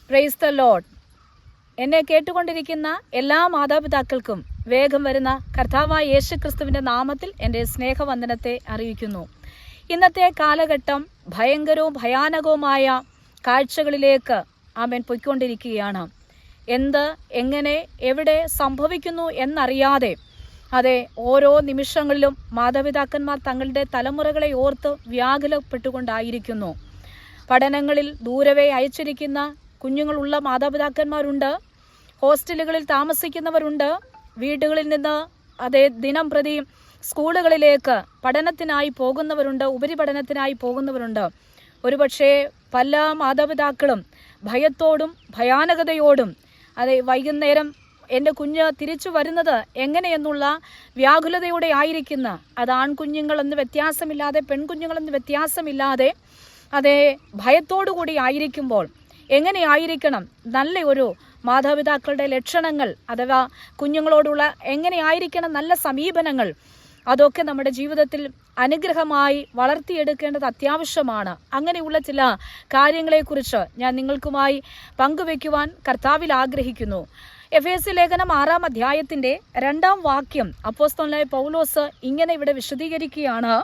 Praise the Lord. എന്നെ കേട്ടുകൊണ്ടിരിക്കുന്ന എല്ലാ മാതാപിതാക്കൾക്കും വേഗം വരുന്ന കർത്താവായ യേശുക്രിസ്തുവിന്റെ നാമത്തിൽ എൻ്റെ സ്നേഹവന്ദനത്തെ അറിയിക്കുന്നു. ഇന്നത്തെ കാലഘട്ടം ഭയങ്കരവും ഭയാനകവുമായ കാഴ്ചകളിലേക്ക് ആമേൻ പൊയ്ക്കൊണ്ടിരിക്കുകയാണ്. എന്ത്, എങ്ങനെ, എവിടെ സംഭവിക്കുന്നു എന്നറിയാതെ ഓരോ നിമിഷങ്ങളിലും മാതാപിതാക്കന്മാർ തങ്ങളുടെ തലമുറകളെ ഓർത്ത് വ്യാകുലപ്പെട്ടുകൊണ്ടായിരിക്കുന്നു. പഠനങ്ങളിൽ ദൂരവേ അയച്ചിരിക്കുന്ന കുഞ്ഞുങ്ങളുള്ള മാതാപിതാക്കന്മാരുണ്ട്, ഹോസ്റ്റലുകളിൽ താമസിക്കുന്നവരുണ്ട്, വീടുകളിൽ നിന്ന് ദിനം പ്രതി സ്കൂളുകളിലേക്ക് പഠനത്തിനായി പോകുന്നവരുണ്ട്, ഉപരിപഠനത്തിനായി പോകുന്നവരുണ്ട്. ഒരുപക്ഷെ പല മാതാപിതാക്കളും ഭയത്തോടും ഭയാനകതയോടും വൈകുന്നേരം എൻ്റെ കുഞ്ഞ് തിരിച്ചു വരുന്നത് എങ്ങനെയെന്നുള്ള വ്യാകുലതയോടെ ആയിരിക്കുന്ന, അത് ആൺകുഞ്ഞുങ്ങളെന്ന് വ്യത്യാസമില്ലാതെ പെൺകുഞ്ഞുങ്ങളെന്ന് വ്യത്യാസമില്ലാതെ ഭയത്തോടു കൂടി ആയിരിക്കുമ്പോൾ എങ്ങനെയായിരിക്കണം നല്ല ഒരു മാതാപിതാക്കളുടെ ലക്ഷണങ്ങൾ, അഥവാ കുഞ്ഞുങ്ങളോടുള്ള എങ്ങനെയായിരിക്കണം നല്ല സമീപനങ്ങൾ, അതൊക്കെ നമ്മുടെ ജീവിതത്തിൽ അനുഗ്രഹമായി വളർത്തിയെടുക്കേണ്ടത് അത്യാവശ്യമാണ്. അങ്ങനെയുള്ള ചില കാര്യങ്ങളെക്കുറിച്ച് ഞാൻ നിങ്ങൾക്കുമായി പങ്കുവെക്കുവാൻ കർത്താവിൽ ആഗ്രഹിക്കുന്നു. എഫേസ്യ ലേഖനം 6-ാം അധ്യായത്തിന്റെ 2-ാം വാക്യം അപ്പോസ്തലനായ പൗലോസ് ഇങ്ങനെ ഇവിടെ വിശദീകരിക്കുകയാണ്: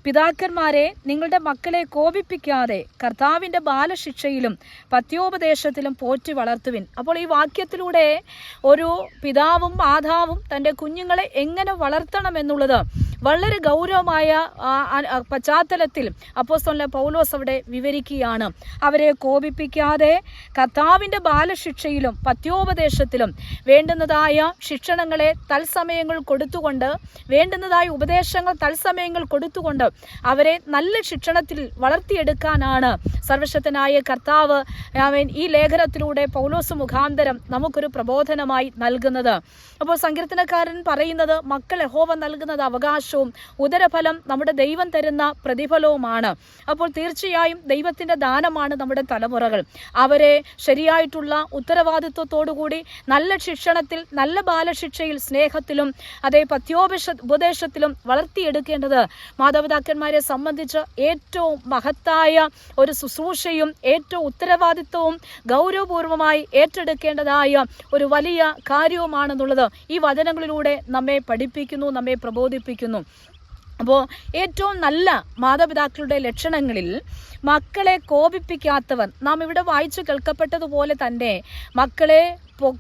പിതാക്കന്മാരെ, നിങ്ങളുടെ മക്കളെ കോപിപ്പിക്കാതെ കർത്താവിന്റെ ബാലശിക്ഷയിലും പത്യോപദേശത്തിലും പോറ്റി വളർത്തുവിൻ. അപ്പോൾ ഈ വാക്യത്തിലൂടെ ഒരു പിതാവും മാതാവും തൻ്റെ കുഞ്ഞുങ്ങളെ എങ്ങനെ വളർത്തണം എന്നുള്ളത് വളരെ ഗൗരവമായ പശ്ചാത്തലത്തിൽ അപ്പോസ്തലനായ പൗലോസ് അവിടെ വിവരിക്കുകയാണ്. അവരെ കോപിപ്പിക്കാതെ കർത്താവിന്റെ ബാലശിക്ഷയിലും പത്യോപദേശത്തിലും വേണ്ടുന്നതായ ശിക്ഷണങ്ങളെ തത്സമയങ്ങൾ കൊടുത്തുകൊണ്ട്, വേണ്ടുന്നതായ ഉപദേശങ്ങൾ തത്സമയങ്ങൾ കൊടുത്തുകൊണ്ട് അവരെ നല്ല ശിക്ഷണത്തിൽ വളർത്തിയെടുക്കാനാണ് സർവശക്തനായ കർത്താവ് ഈ ലേഖനത്തിലൂടെ പൗലോസ് മുഖാന്തരം നമുക്കൊരു പ്രബോധനമായി നൽകുന്നത്. അപ്പോൾ സങ്കീർത്തനക്കാരൻ പറയുന്നത്, മക്കൾ യഹോവ നൽകുന്നത് അവകാശവും ഉദരഫലം നമ്മുടെ ദൈവം തരുന്ന പ്രതിഫലവുമാണ്. അപ്പോൾ തീർച്ചയായും ദൈവത്തിന്റെ ദാനമാണ് നമ്മുടെ തലമുറകൾ. അവരെ ശരിയായിട്ടുള്ള ഉത്തരവാദിത്വത്തോടുകൂടി നല്ല ശിക്ഷണത്തിൽ, നല്ല ബാലശിക്ഷയിൽ, സ്നേഹത്തിലും പത്യോപദേശത്തിലും വളർത്തിയെടുക്കേണ്ടത് മാതാപിതാക്കന്മാരെ സംബന്ധിച്ച് ഏറ്റവും മഹത്തായ ഒരു ശുശ്രൂഷയും ഏറ്റവും ഉത്തരവാദിത്വവും ഗൗരവപൂർവമായി ഏറ്റെടുക്കേണ്ടതായ ഒരു വലിയ കാര്യവുമാണെന്നുള്ളത് ഈ വചനങ്ങളിലൂടെ നമ്മെ പഠിപ്പിക്കുന്നു, നമ്മെ പ്രബോധിപ്പിക്കുന്നു. അപ്പോൾ ഏറ്റവും നല്ല മാതാപിതാക്കളുടെ ലക്ഷണങ്ങളിൽ മക്കളെ കോപിപ്പിക്കാത്തവർ, നാം ഇവിടെ വായിച്ചു കേൾക്കപ്പെട്ടതുപോലെ തന്നെ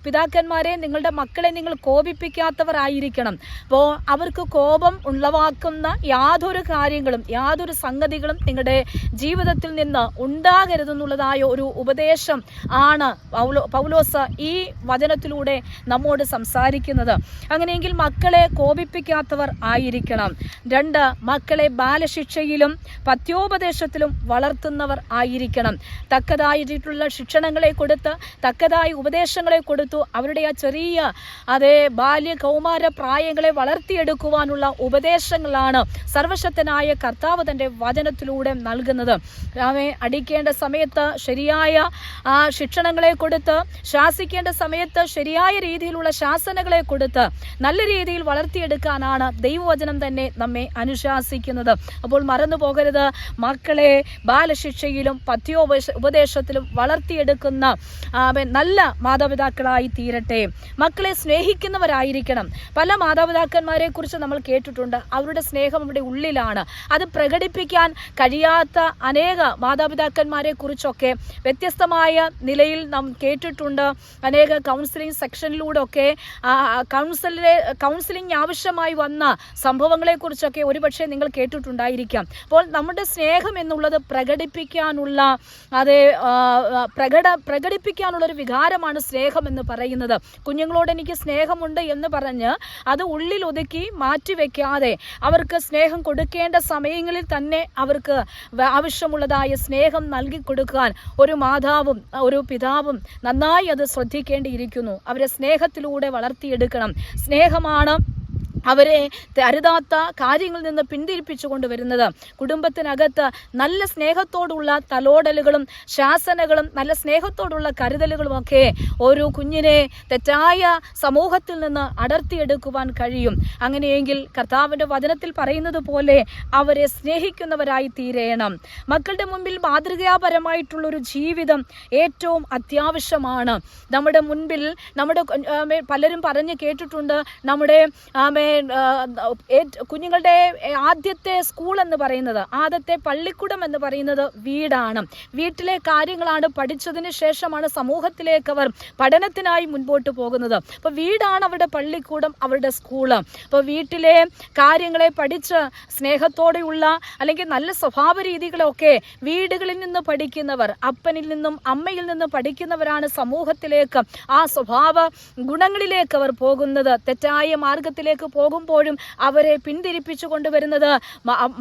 പിതാക്കന്മാരെ, നിങ്ങളുടെ മക്കളെ നിങ്ങൾ കോപിപ്പിക്കാത്തവർ ആയിരിക്കണം. അപ്പോൾ അവർക്ക് കോപം ഉളവാക്കുന്ന യാതൊരു കാര്യങ്ങളും, യാതൊരു സംഗതികളും നിങ്ങളുടെ ജീവിതത്തിൽ നിന്ന് ഉണ്ടാകരുതെന്നുള്ളതായ ഒരു ഉപദേശം ആണ് പൗലോസ് ഈ വചനത്തിലൂടെ നമ്മോട് സംസാരിക്കുന്നത്. അങ്ങനെയെങ്കിൽ മക്കളെ കോപിപ്പിക്കാത്തവർ ആയിരിക്കണം. 2, മക്കളെ ബാലശിക്ഷയിലും പത്യോപദേശത്തിലും വളർത്തുന്നവർ ആയിരിക്കണം. തക്കതായിട്ടുള്ള ശിക്ഷണങ്ങളെ കൊടുത്ത്, തക്കതായ ഉപദേശങ്ങളെ കൊടുത്തു അവരുടെ ആ ചെറിയ ബാല്യ കൗമാര പ്രായങ്ങളെ വളർത്തിയെടുക്കുവാനുള്ള ഉപദേശങ്ങളാണ് സർവശക്തനായ കർത്താവ് തന്റെ വചനത്തിലൂടെ നൽകുന്നത്. അടിക്കേണ്ട സമയത്ത് ശരിയായ ശിക്ഷണങ്ങളെ കൊടുത്ത്, ശാസിക്കേണ്ട സമയത്ത് ശരിയായ രീതിയിലുള്ള ശാസനകളെ കൊടുത്ത് നല്ല രീതിയിൽ വളർത്തിയെടുക്കാനാണ് ദൈവവചനം തന്നെ നമ്മെ അനുശാസിക്കുന്നത്. അപ്പോൾ മറന്നു പോകരുത്, മക്കളെ ബാലശിക്ഷയിലും പത്യോപദേശത്തിലും വളർത്തിയെടുക്കുന്ന നല്ല മാതാപിതാക്കളായി തീരട്ടെ. മക്കളെ സ്നേഹിക്കുന്നവരായിരിക്കണം. പല മാതാപിതാക്കന്മാരെ കുറിച്ച് നമ്മൾ കേട്ടിട്ടുണ്ട്, അവരുടെ സ്നേഹം അവിടെ ഉള്ളിലാണ്. അത് പ്രകടിപ്പിക്കാൻ കഴിയാത്ത അനേക മാതാപിതാക്കന്മാരെ കുറിച്ചൊക്കെ വ്യത്യസ്തമായ നിലയിൽ നാം കേട്ടിട്ടുണ്ട്. അനേക കൗൺസിലിംഗ് സെക്ഷനിലൂടെ ഒക്കെ കൗൺസിലിംഗ് ആവശ്യമായി വന്ന സംഭവങ്ങളെ കുറിച്ചൊക്കെ ഒരുപക്ഷെ നിങ്ങൾ കേട്ടിട്ടുണ്ടായിരിക്കാം. അപ്പോൾ നമ്മുടെ സ്നേഹം എന്നുള്ളത് പ്രകടിപ്പിക്കാനുള്ള ഒരു വികാരമാണ് സ്നേഹം എന്ന് പറയുന്നത്. കുഞ്ഞുങ്ങളോട് എനിക്ക് സ്നേഹമുണ്ട് എന്ന് പറഞ്ഞ് അത് ഉള്ളിൽ ഒതുക്കി മാറ്റിവെക്കാതെ അവർക്ക് സ്നേഹം കൊടുക്കേണ്ട സമയങ്ങളിൽ തന്നെ അവർക്ക് ആവശ്യമുള്ളതായ സ്നേഹം നൽകി കൊടുക്കാൻ ഒരു മാതാവും ഒരു പിതാവും നന്നായി അത് ശ്രദ്ധിക്കേണ്ടിയിരിക്കുന്നു. അവരെ സ്നേഹത്തിലൂടെ വളർത്തിയെടുക്കണം. സ്നേഹമാണ് അവരെ അരുതാത്ത കാര്യങ്ങളിൽ നിന്ന് പിന്തിരിപ്പിച്ചു കൊണ്ടുവരുന്നത്. കുടുംബത്തിനകത്ത് നല്ല സ്നേഹത്തോടുള്ള തലോടലുകളും ശാസനകളും നല്ല സ്നേഹത്തോടുള്ള കരുതലുകളും ഒക്കെ ഒരു കുഞ്ഞിനെ തെറ്റായ സമൂഹത്തിൽ നിന്ന് അടർത്തിയെടുക്കുവാൻ കഴിയും. അങ്ങനെയെങ്കിൽ കർത്താവിന്റെ വചനത്തിൽ പറയുന്നത് പോലെ അവരെ സ്നേഹിക്കുന്നവരായി തീരണം. മക്കളുടെ മുമ്പിൽ മാതൃകാപരമായിട്ടുള്ളൊരു ജീവിതം ഏറ്റവും അത്യാവശ്യമാണ്. നമ്മുടെ മുൻപിൽ പലരും പറഞ്ഞു കേട്ടിട്ടുണ്ട്, നമ്മുടെ കുഞ്ഞുങ്ങളുടെ ആദ്യത്തെ സ്കൂൾ എന്ന് പറയുന്നത്, ആദ്യത്തെ പള്ളിക്കൂടം എന്ന് പറയുന്നത് വീടാണ്. വീട്ടിലെ കാര്യങ്ങളാണ് പഠിച്ചതിന് ശേഷമാണ് സമൂഹത്തിലേക്ക് അവർ പഠനത്തിനായി മുൻപോട്ട് പോകുന്നത്. അപ്പോൾ വീടാണ് അവരുടെ പള്ളിക്കൂടം, അവരുടെ സ്കൂള്. അപ്പോൾ വീട്ടിലെ കാര്യങ്ങളെ പഠിച്ച് സ്നേഹത്തോടെയുള്ള അല്ലെങ്കിൽ നല്ല സ്വഭാവ രീതികളൊക്കെ വീടുകളിൽ നിന്ന് പഠിക്കുന്നവർ, അപ്പനിൽ നിന്നും അമ്മയിൽ നിന്നും പഠിക്കുന്നവരാണ് സമൂഹത്തിലേക്ക്, ആ സ്വഭാവ ഗുണങ്ങളിലേക്ക് അവർ പോകുന്നത്. തെറ്റായ മാർഗത്തിലേക്ക് പോകുമ്പോഴും അവരെ പിന്തിരിപ്പിച്ചു കൊണ്ടുവരുന്നത്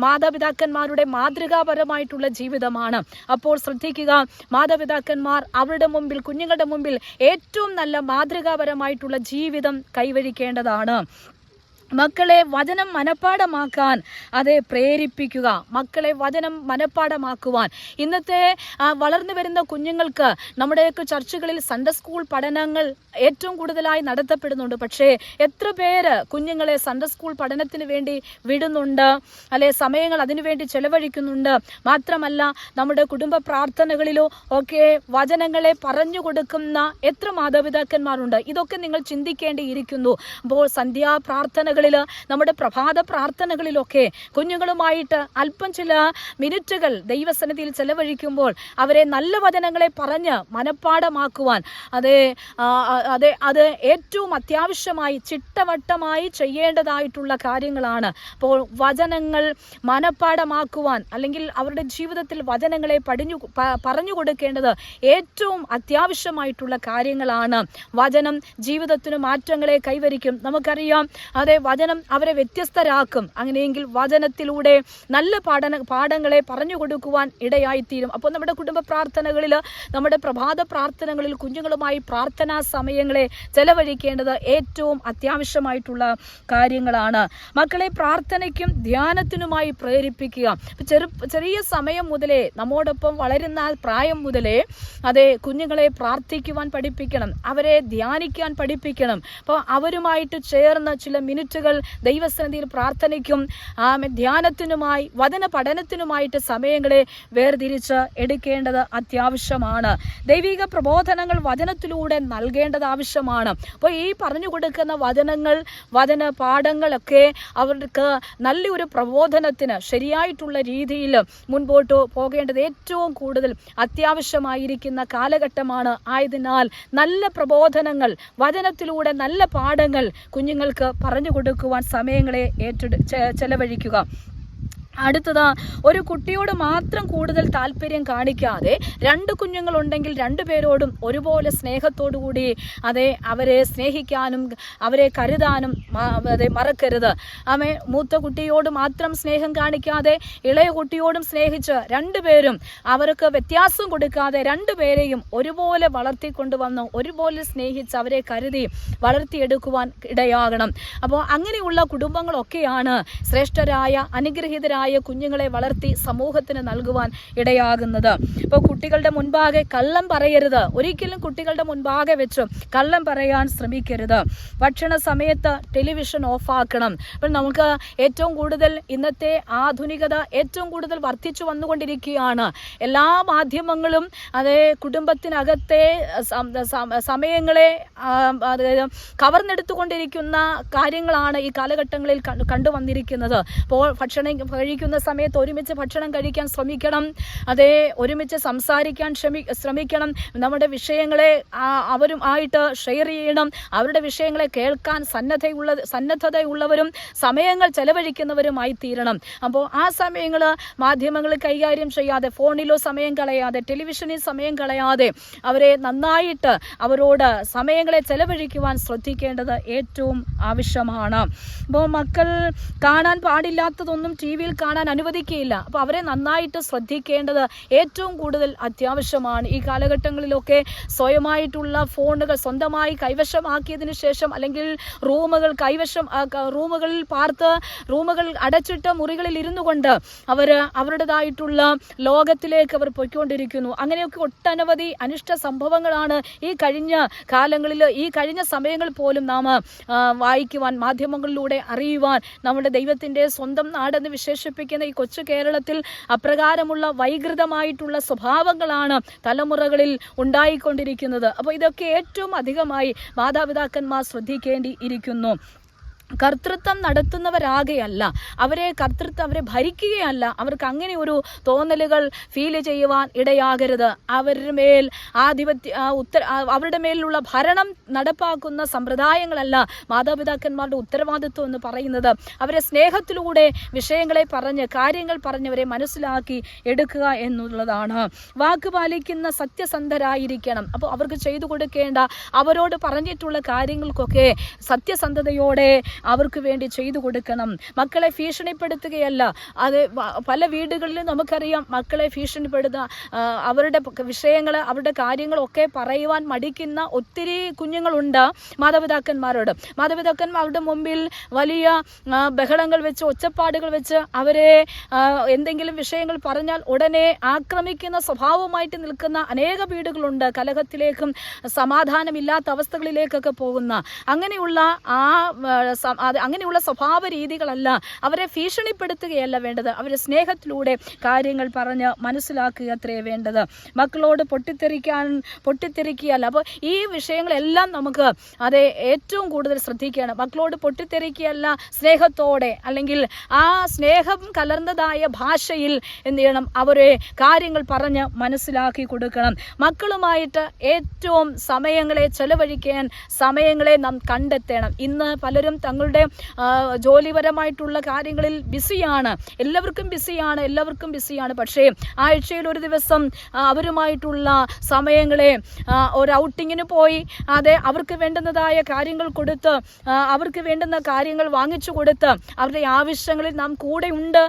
മാതാപിതാക്കന്മാരുടെ മാതൃകാപരമായിട്ടുള്ള ജീവിതമാണ്. അപ്പോൾ ശ്രദ്ധിക്കുക, മാതാപിതാക്കന്മാർ അവരുടെ മുമ്പിൽ, കുഞ്ഞുങ്ങളുടെ മുമ്പിൽ ഏറ്റവും നല്ല മാതൃകാപരമായിട്ടുള്ള ജീവിതം കൈവരിക്കേണ്ടതാണ്. മക്കളെ വചനം മനഃപ്പാഠമാക്കാൻ പ്രേരിപ്പിക്കുക. മക്കളെ വചനം മനഃപ്പാഠമാക്കുവാൻ ഇന്നത്തെ വളർന്നു വരുന്ന കുഞ്ഞുങ്ങൾക്ക് നമ്മുടെയൊക്കെ ചർച്ചുകളിൽ സൺഡേ സ്കൂൾ പഠനങ്ങൾ ഏറ്റവും കൂടുതലായി നടത്തപ്പെടുന്നുണ്ട്. പക്ഷേ എത്ര പേര് കുഞ്ഞുങ്ങളെ സൺഡേ സ്കൂൾ പഠനത്തിന് വേണ്ടി വിടുന്നുണ്ട്, അല്ലെ സമയങ്ങൾ അതിനുവേണ്ടി ചെലവഴിക്കുന്നുണ്ട്? മാത്രമല്ല നമ്മുടെ കുടുംബ പ്രാർത്ഥനകളിലോ ഒക്കെ വചനങ്ങളെ പറഞ്ഞു കൊടുക്കുന്ന എത്ര മാതാപിതാക്കന്മാരുണ്ട്? ഇതൊക്കെ നിങ്ങൾ ചിന്തിക്കേണ്ടിയിരിക്കുന്നു. അപ്പോൾ സന്ധ്യാപ്രാർത്ഥന, നമ്മുടെ പ്രഭാത പ്രാർത്ഥനകളിലൊക്കെ കുഞ്ഞുങ്ങളുമായിട്ട് അല്പം ചില മിനിറ്റുകൾ ദൈവസന്നിധിയിൽ ചെലവഴിക്കുമ്പോൾ അവരെ നല്ല വചനങ്ങളെ പറഞ്ഞ് മനഃപ്പാഠമാക്കുവാൻ അത് ഏറ്റവും അത്യാവശ്യമായി ചിട്ടവട്ടമായി ചെയ്യേണ്ടതായിട്ടുള്ള കാര്യങ്ങളാണ്. അപ്പോൾ വചനങ്ങൾ മനഃപ്പാഠമാക്കുവാൻ അല്ലെങ്കിൽ അവരുടെ ജീവിതത്തിൽ വചനങ്ങളെ പറഞ്ഞു കൊടുക്കേണ്ടത് ഏറ്റവും അത്യാവശ്യമായിട്ടുള്ള കാര്യങ്ങളാണ്. വചനം ജീവിതത്തിന് മാറ്റങ്ങളെ കൈവരിക്കും. നമുക്കറിയാം, വചനം അവരെ വ്യത്യസ്തരാക്കും. അങ്ങനെയെങ്കിൽ വചനത്തിലൂടെ നല്ല പാഠങ്ങളെ പറഞ്ഞു കൊടുക്കുവാൻ ഇടയായിത്തീരും. അപ്പോൾ നമ്മുടെ കുടുംബ പ്രാർത്ഥനകളിൽ, നമ്മുടെ പ്രഭാത പ്രാർത്ഥനകളിൽ കുഞ്ഞുങ്ങളുമായി പ്രാർത്ഥനാ സമയങ്ങളെ ചെലവഴിക്കേണ്ടത് ഏറ്റവും അത്യാവശ്യമായിട്ടുള്ള കാര്യങ്ങളാണ്. മക്കളെ പ്രാർത്ഥനയ്ക്കും ധ്യാനത്തിനുമായി പ്രേരിപ്പിക്കുക. ചെറിയ സമയം മുതലേ, നമ്മോടൊപ്പം വളരുന്ന പ്രായം മുതലേ കുഞ്ഞുങ്ങളെ പ്രാർത്ഥിക്കുവാൻ പഠിപ്പിക്കണം, അവരെ ധ്യാനിക്കാൻ പഠിപ്പിക്കണം. അപ്പോൾ അവരുമായിട്ട് ചേർന്ന് ചില മിനിറ്റുകൾ ദൈവസന്നിധിയിൽ പ്രാർത്ഥനയ്ക്കും ധ്യാനത്തിനുമായി വചന പഠനത്തിനുമായിട്ട് സമയങ്ങളെ വേർതിരിച്ച് എടുക്കേണ്ടത് അത്യാവശ്യമാണ്. ദൈവിക പ്രബോധനങ്ങൾ വചനത്തിലൂടെ നൽകേണ്ടത് ആവശ്യമാണ്. അപ്പോൾ ഈ പറഞ്ഞു കൊടുക്കുന്ന വചന പാഠങ്ങളൊക്കെ അവർക്ക് നല്ലൊരു പ്രബോധനത്തിന് ശരിയായിട്ടുള്ള രീതിയിൽ മുൻപോട്ട് പോകേണ്ടത് ഏറ്റവും കൂടുതൽ അത്യാവശ്യമായിരിക്കുന്ന കാലഘട്ടമാണ്. ആയതിനാൽ നല്ല പ്രബോധനങ്ങൾ, വചനത്തിലൂടെ നല്ല പാഠങ്ങൾ കുഞ്ഞുങ്ങൾക്ക് പറഞ്ഞു കൊടുക്കുവാൻ സമയങ്ങളെ ചെലവഴിക്കുക. അടുത്തത്, ഒരു കുട്ടിയോട് മാത്രം കൂടുതൽ താല്പര്യം കാണിക്കാതെ രണ്ട് കുഞ്ഞുങ്ങളുണ്ടെങ്കിൽ രണ്ടുപേരോടും ഒരുപോലെ സ്നേഹത്തോടുകൂടി അവരെ സ്നേഹിക്കാനും അവരെ കരുതാനും മറക്കരുത്. മൂത്ത കുട്ടിയോട് മാത്രം സ്നേഹം കാണിക്കാതെ ഇളയ കുട്ടിയോടും സ്നേഹിച്ച് രണ്ടുപേരും അവർക്ക് വ്യത്യാസം കൊടുക്കാതെ രണ്ടുപേരെയും ഒരുപോലെ വളർത്തിക്കൊണ്ടുവന്ന് ഒരുപോലെ സ്നേഹിച്ച് അവരെ കരുതി വളർത്തിയെടുക്കുവാൻ ഇടയാകണം. അപ്പോൾ അങ്ങനെയുള്ള കുടുംബങ്ങളൊക്കെയാണ് ശ്രേഷ്ഠരായ അനുഗ്രഹീതരായ കുഞ്ഞുങ്ങളെ വളർത്തി സമൂഹത്തിന് നൽകുവാൻ ഇടയാകുന്നത്. ഇപ്പോൾ കുട്ടികളുടെ മുൻപാകെ കള്ളം പറയരുത്. ഒരിക്കലും കുട്ടികളുടെ മുൻപാകെ വെച്ച് കള്ളം പറയാൻ ശ്രമിക്കരുത്. ഭക്ഷണ സമയത്ത് ടെലിവിഷൻ ഓഫാക്കണം. അപ്പോൾ നമുക്ക് ഏറ്റവും കൂടുതൽ ഇന്നത്തെ ആധുനികത ഏറ്റവും കൂടുതൽ വർദ്ധിച്ചു വന്നുകൊണ്ടിരിക്കുകയാണ്. എല്ലാ മാധ്യമങ്ങളും കുടുംബത്തിനകത്തെ സമയങ്ങളെ കവർന്നെടുത്തുകൊണ്ടിരിക്കുന്ന കാര്യങ്ങളാണ് ഈ കാലഘട്ടങ്ങളിൽ കണ്ടുവന്നിരിക്കുന്നത്. അപ്പോൾ ഭക്ഷണം കഴിക്കുന്ന സമയത്ത് ഒരുമിച്ച് ഭക്ഷണം കഴിക്കാൻ ശ്രമിക്കണം. ഒരുമിച്ച് സംസാരിക്കാൻ നമ്മുടെ വിഷയങ്ങളെ അവരുമായിട്ട് ഷെയർ ചെയ്യണം. അവരുടെ വിഷയങ്ങളെ കേൾക്കാൻ സന്നദ്ധതയുള്ളവരും സമയങ്ങൾ ചെലവഴിക്കുന്നവരുമായി തീരണം. അപ്പോൾ ആ സമയങ്ങൾ മാധ്യമങ്ങൾ കൈകാര്യം ചെയ്യാതെ, ഫോണിലോ സമയം കളയാതെ, ടെലിവിഷനിൽ സമയം കളയാതെ അവരെ നന്നായിട്ട് അവരോട് സമയങ്ങളെ ചെലവഴിക്കുവാൻ ശ്രദ്ധിക്കേണ്ടത് ഏറ്റവും ആവശ്യമാണ്. അപ്പോൾ മക്കൾ കാണാൻ പാടില്ലാത്തതൊന്നും ടി വിയിൽ കാണാൻ അനുവദിക്കുകയില്ല. അപ്പോൾ അവരെ നന്നായിട്ട് ശ്രദ്ധിക്കേണ്ടത് ഏറ്റവും കൂടുതൽ അത്യാവശ്യമാണ്. ഈ കാലഘട്ടങ്ങളിലൊക്കെ സ്വയമായിട്ടുള്ള ഫോണുകൾ സ്വന്തമായി കൈവശമാക്കിയതിനു ശേഷം, അല്ലെങ്കിൽ റൂമുകളിൽ പാർത്ത് റൂമുകൾ അടച്ചിട്ട മുറികളിൽ ഇരുന്നു കൊണ്ട് അവരുടേതായിട്ടുള്ള ലോകത്തിലേക്ക് അവർ പൊയ്ക്കൊണ്ടിരിക്കുന്നു. അങ്ങനെയൊക്കെ ഒട്ടനവധി അനിഷ്ട സംഭവങ്ങളാണ് ഈ കഴിഞ്ഞ കാലങ്ങളിൽ, ഈ കഴിഞ്ഞ സമയങ്ങൾ പോലും നാം വായിക്കുവാൻ, മാധ്യമങ്ങളിലൂടെ അറിയുവാൻ, നമ്മുടെ ദൈവത്തിൻ്റെ സ്വന്തം നാടെന്ന് വിശേഷിപ്പിക്കുന്ന ഈ കൊച്ചു കേരളത്തിൽ അപ്രകാരമുള്ള വൈകൃതമായിട്ടുള്ള സ്വഭാവങ്ങളാണ് തലമുറകളിൽ ഉണ്ടായിക്കൊണ്ടിരിക്കുന്നത്. അപ്പോൾ ഇതൊക്കെ ഏറ്റവും അധികമായി മാതാപിതാക്കന്മാർ ശ്രദ്ധിക്കേണ്ടിയിരിക്കുന്നു. കർത്തൃത്വം നടത്തുന്നവരാകെയല്ല, അവരെ ഭരിക്കുകയല്ല. അവർക്ക് അങ്ങനെ ഒരു തോന്നലുകൾ ഫീൽ ചെയ്യുവാൻ ഇടയാകരുത്. അവരുടെ മേൽ അവരുടെ മേലുള്ള ഭരണം നടപ്പാക്കുന്ന സമ്പ്രദായങ്ങളല്ല മാതാപിതാക്കന്മാരുടെ ഉത്തരവാദിത്വം എന്ന് പറയുന്നത്. അവരെ സ്നേഹത്തിലൂടെ വിഷയങ്ങളെ കാര്യങ്ങൾ പറഞ്ഞവരെ മനസ്സിലാക്കി എടുക്കുക എന്നുള്ളതാണ്. വാക്ക് പാലിക്കുന്ന സത്യസന്ധരായിരിക്കണം. അപ്പോൾ അവർക്ക് ചെയ്തു കൊടുക്കേണ്ട, അവരോട് പറഞ്ഞിട്ടുള്ള കാര്യങ്ങൾക്കൊക്കെ സത്യസന്ധതയോടെ അവർക്ക് വേണ്ടി ചെയ്തു കൊടുക്കണം. മക്കളെ ഭീഷണിപ്പെടുത്തുകയല്ല. അത് പല വീടുകളിലും നമുക്കറിയാം, മക്കളെ ഭീഷണിപ്പെടുത്തുക, അവരുടെ വിഷയങ്ങൾ, അവരുടെ കാര്യങ്ങളൊക്കെ പറയുവാൻ മടിക്കുന്ന ഒത്തിരി കുഞ്ഞുങ്ങളുണ്ട് മാതാപിതാക്കന്മാരോട്. മാതാപിതാക്കന്മാരുടെ മുമ്പിൽ വലിയ ബഹളങ്ങൾ വെച്ച്, ഒച്ചപ്പാടുകൾ വെച്ച് അവരെ എന്തെങ്കിലും വിഷയങ്ങൾ പറഞ്ഞാൽ ഉടനെ ആക്രമിക്കുന്ന സ്വഭാവമായിട്ട് നിൽക്കുന്ന അനേക വീടുകളുണ്ട്. കലഹത്തിലേക്കും സമാധാനമില്ലാത്ത അവസ്ഥകളിലേക്കൊക്കെ പോകുന്ന അങ്ങനെയുള്ള സ്വഭാവ രീതികളല്ല. അവരെ ഭീഷണിപ്പെടുത്തുകയല്ല വേണ്ടത്. അവരെ സ്നേഹത്തിലൂടെ കാര്യങ്ങൾ പറഞ്ഞ് മനസ്സിലാക്കുക അത്രയേ വേണ്ടത്. മക്കളോട് പൊട്ടിത്തെറിക്കുകയല്ല. അപ്പോൾ ഈ വിഷയങ്ങളെല്ലാം നമുക്ക് ഏറ്റവും കൂടുതൽ ശ്രദ്ധിക്കണം. മക്കളോട് പൊട്ടിത്തെറിക്കുകയല്ല, സ്നേഹത്തോടെ, അല്ലെങ്കിൽ ആ സ്നേഹം കലർന്നതായ ഭാഷയിൽ എന്ത് ചെയ്യണം, അവരെ കാര്യങ്ങൾ പറഞ്ഞ് മനസ്സിലാക്കി കൊടുക്കണം. മക്കളുമായിട്ട് ഏറ്റവും ചെലവഴിക്കാൻ സമയങ്ങളെ നാം കണ്ടെത്തണം. ഇന്ന് പലരും തങ്ങളുടെ ജോലിപരമായിട്ടുള്ള കാര്യങ്ങളിൽ ബിസിയാണ്. എല്ലാവർക്കും ബിസിയാണ്. പക്ഷേ ആഴ്ചയിൽ ഒരു ദിവസം അവരുമായിട്ടുള്ള സമയങ്ങളെ ഒരു ഔട്ടിങ്ങിന് പോയി അവർക്ക് വേണ്ടുന്നതായ കാര്യങ്ങൾ കൊടുത്ത്, അവർക്ക് വേണ്ടുന്ന കാര്യങ്ങൾ വാങ്ങിച്ചു കൊടുത്ത്, അവരുടെ ആവശ്യങ്ങളിൽ നാം കൂടെ ഉണ്ട്,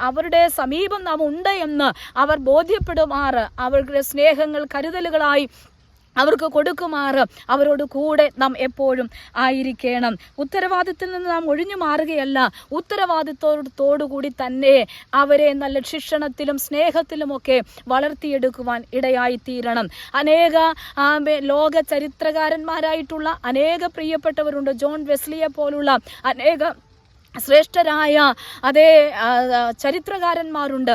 അവരുടെ സമീപം നാം ഉണ്ട് എന്ന് അവർ ബോധ്യപ്പെടുമാറ്, അവരുടെ സ്നേഹങ്ങൾ കരുതലുകളായി അവർക്ക് കൊടുക്കുമാറ് അവരോട് കൂടെ നാം എപ്പോഴും ആയിരിക്കണം. ഉത്തരവാദിത്തത്തിൽ നിന്ന് നാം ഒഴിഞ്ഞു മാറുകയല്ല, ഉത്തരവാദിത്തോടുകൂടി തന്നെ അവരെ നല്ല ശിക്ഷണത്തിലും സ്നേഹത്തിലുമൊക്കെ വളർത്തിയെടുക്കുവാൻ ഇടയായിത്തീരണം. അനേക ലോക ചരിത്രകാരന്മാരായിട്ടുള്ള അനേക പ്രിയപ്പെട്ടവരുണ്ട്. ജോൺ വെസ്ലിയെ പോലുള്ള അനേക ശ്രേഷ്ഠരായ ചരിത്രകാരന്മാരുണ്ട്.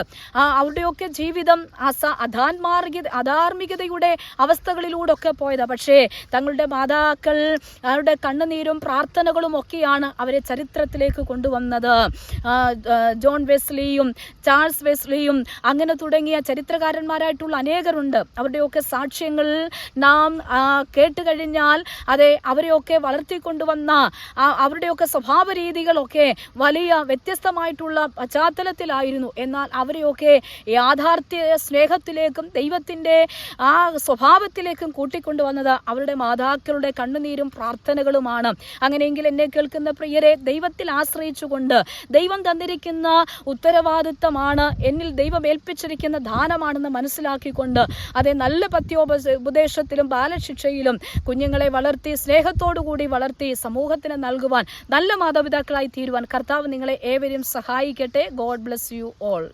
അവരുടെയൊക്കെ ജീവിതം അധാർമികതയുടെ അവസ്ഥകളിലൂടെയൊക്കെ പോയതാണ്. പക്ഷേ തങ്ങളുടെ മാതാക്കൾ അവരുടെ കണ്ണുനീരും പ്രാർത്ഥനകളും ഒക്കെയാണ് അവരെ ചരിത്രത്തിലേക്ക് കൊണ്ടുവന്നത്. ജോൺ വെസ്ലിയും ചാൾസ് വെസ്ലിയും അങ്ങനെ തുടങ്ങിയ ചരിത്രകാരന്മാരായിട്ടുള്ള അനേകരുണ്ട്. അവരുടെയൊക്കെ സാക്ഷ്യങ്ങൾ നാം കേട്ടുകഴിഞ്ഞാൽ അവരെയൊക്കെ വളർത്തിക്കൊണ്ടുവന്ന അവരുടെയൊക്കെ സ്വഭാവ രീതികളൊക്കെ വലിയ വ്യത്യസ്തമായിട്ടുള്ള പശ്ചാത്തലത്തിലായിരുന്നു. എന്നാൽ അവരെയൊക്കെ യാഥാർത്ഥ്യ സ്നേഹത്തിലേക്കും ദൈവത്തിൻ്റെ ആ സ്വഭാവത്തിലേക്കും കൂട്ടിക്കൊണ്ടുവന്നത് അവരുടെ മാതാക്കളുടെ കണ്ണുനീരും പ്രാർത്ഥനകളുമാണ്. അങ്ങനെയെങ്കിൽ എന്നെ കേൾക്കുന്ന പ്രിയരെ, ദൈവത്തിൽ ആശ്രയിച്ചുകൊണ്ട് ദൈവം തന്നിരിക്കുന്ന ഉത്തരവാദിത്തമാണ്, എന്നിൽ ദൈവം ഏൽപ്പിച്ചിരിക്കുന്ന ദാനമാണെന്ന് മനസ്സിലാക്കിക്കൊണ്ട് നല്ല പത്യോപദേശത്തിലും ബാലശിക്ഷയിലും കുഞ്ഞുങ്ങളെ വളർത്തി, സ്നേഹത്തോടുകൂടി വളർത്തി സമൂഹത്തിന് നൽകുവാൻ നല്ല മാതാപിതാക്കളായി തീരുവാൻ കർത്താവ് നിങ്ങളെ ഏവരും സഹായിക്കട്ടെ. God bless you all.